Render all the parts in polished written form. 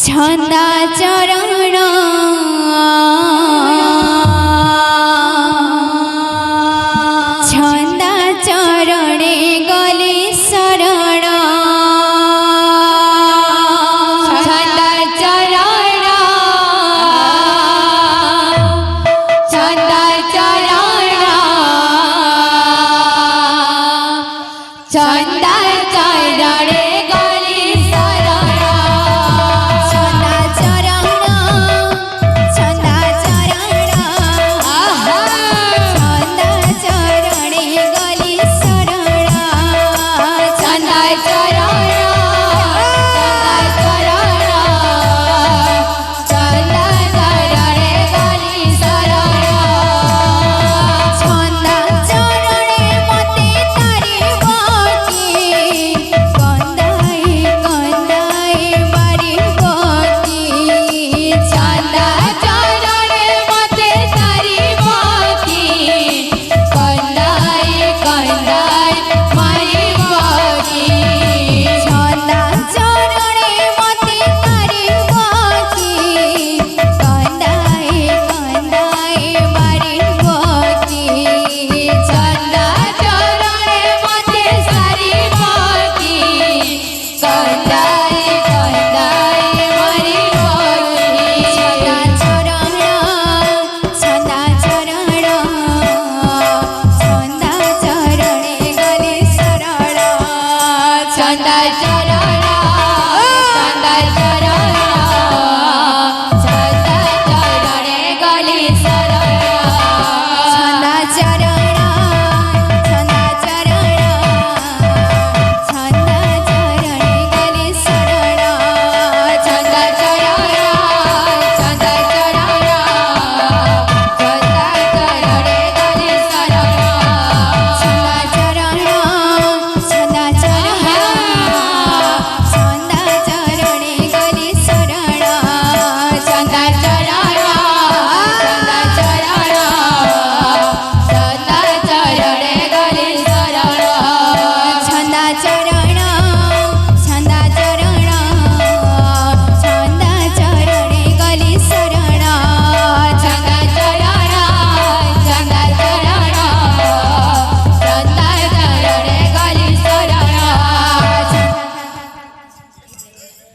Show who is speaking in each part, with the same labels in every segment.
Speaker 1: छंदा चरण छंदा चरणे गले शरण छंदा चरण छंदा चरण छंदा चरणे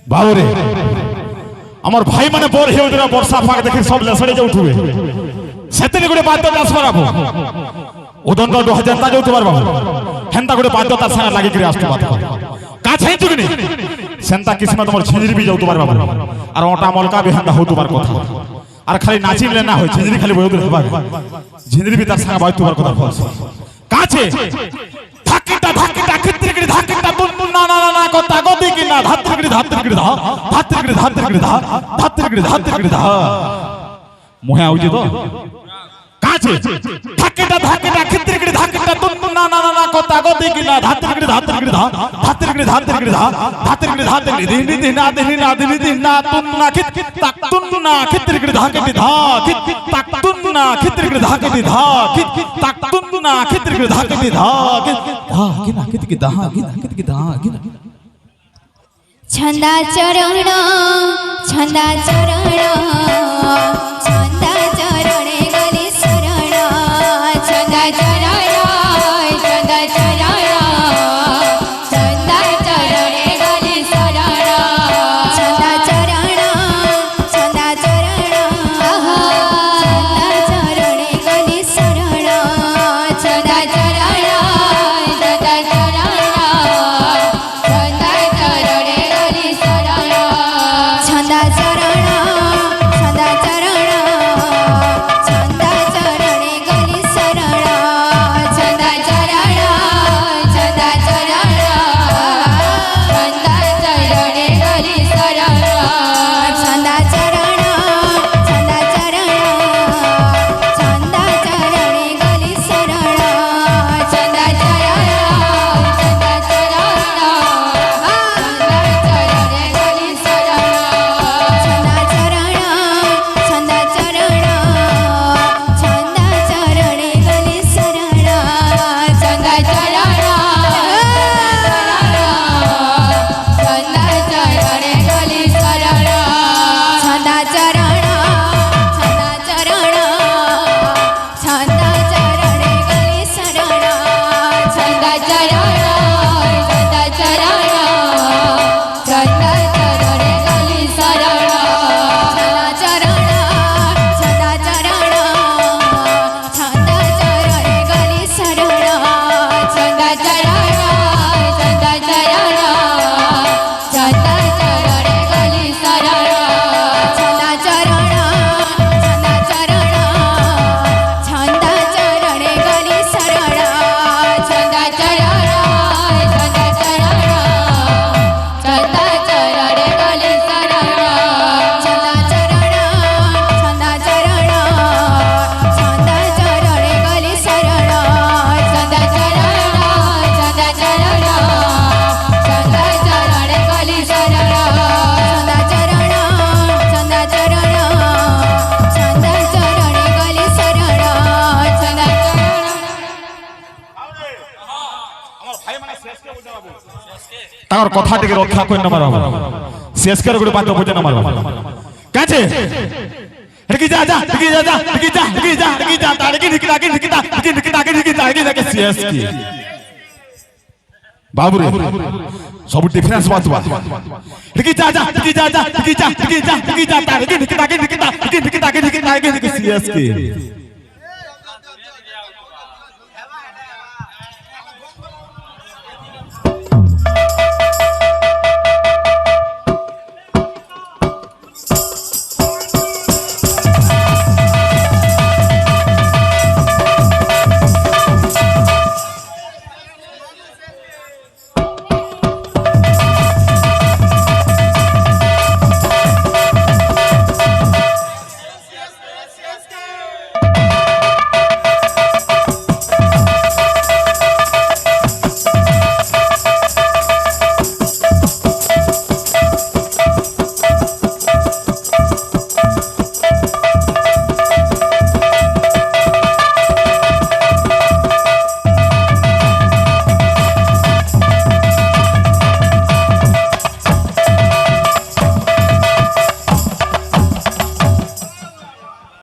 Speaker 2: बाबूरे आमर भाई माने बोर हे उधर वर्षा फाक देखि सब लेसड़े जाउथुवे सेतने गुडे बाद्य दास बराबो उदंत 2000 ता जाउथु बाबू हेंता गुडे बाद्य तार संग लागि करी आस्तु बात का छै तुगनी सेंता किस्मत मोर छिंजरी भी जाउथु बाबू आर ओटा मलका भी हेंता होतु बार कथा आर खाली नाचिम ले ना होय छिंजरी खाली बोयदु हबा छिंजरी भी तार संग बाइतु बार कथा फलस का छै धाकिटा खित्रिकड़ी धाकिटा ना ना ना को तागोदी की ना धात्रिकड़ी धात्रिकड़ी धा धात्रिकड़ी धात्रिकड़ी धा धात्रिकड़ी धात्रिकड़ी धा मोहे आउजी तो काचे धाकिटा खित्रिकड़ी धाकिटा ना ना ना को तागोदी की ना धात्रिकड़ी धात्रिकड़ी धा धात्रिकड़ी धात्रिकड़ी धा धात्रिकड़ी धात्रिकड़ी दिनी दिना दिनी ना दिनी दिना तुन्ना खित तक तुन्ना खित्रिकड़ी धाकिटी धा खित तक तुन्ना खित्रिकड़ी धाकिटी धा खित तक तुन्ना खित्रिकड़ी धाकिटी धा गिना कित की धा गिना कित की धा गिना
Speaker 1: छंदा चरण छंदा चरण छंदा चरणे गले शरण छंदा चरण छंदा चरण छंदा चरणे गले शरण छंदा चरण छंदा चरण छंदा चरणे गले शरण छंदा चरण छंदा चरण छंदा चरणे गले शरण छंदा चरण छंदा चरण
Speaker 2: তার কথা টিকে রক্ষা করে না মারবা শেষ করে গুলো বাদ্য বুঝে না মারবা কাছে ঢিকি যা যা ঢিকি যা যা ঢিকি যা ঢিকি যা ঢিকি যা তাড়কি ঢিকি ঢিকি ঢিকি ঢিকি ঢিকি ঢিকি ঢিকি ঢিকি শেষ কি বাবু রে সব ডিফারেন্স বাতবা ঢিকি যা যা ঢিকি যা যা ঢিকি যা ঢিকি যা ঢিকি যা তাড়কি ঢিকি ঢিকি ঢিকি ঢিকি ঢিকি ঢিকি শেষ কি